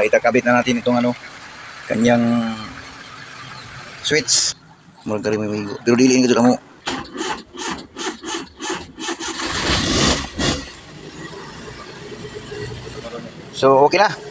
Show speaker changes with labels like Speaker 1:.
Speaker 1: Itakabit na natin itong kanyang switch. Murag kali may pero dili ni mo. So okay na.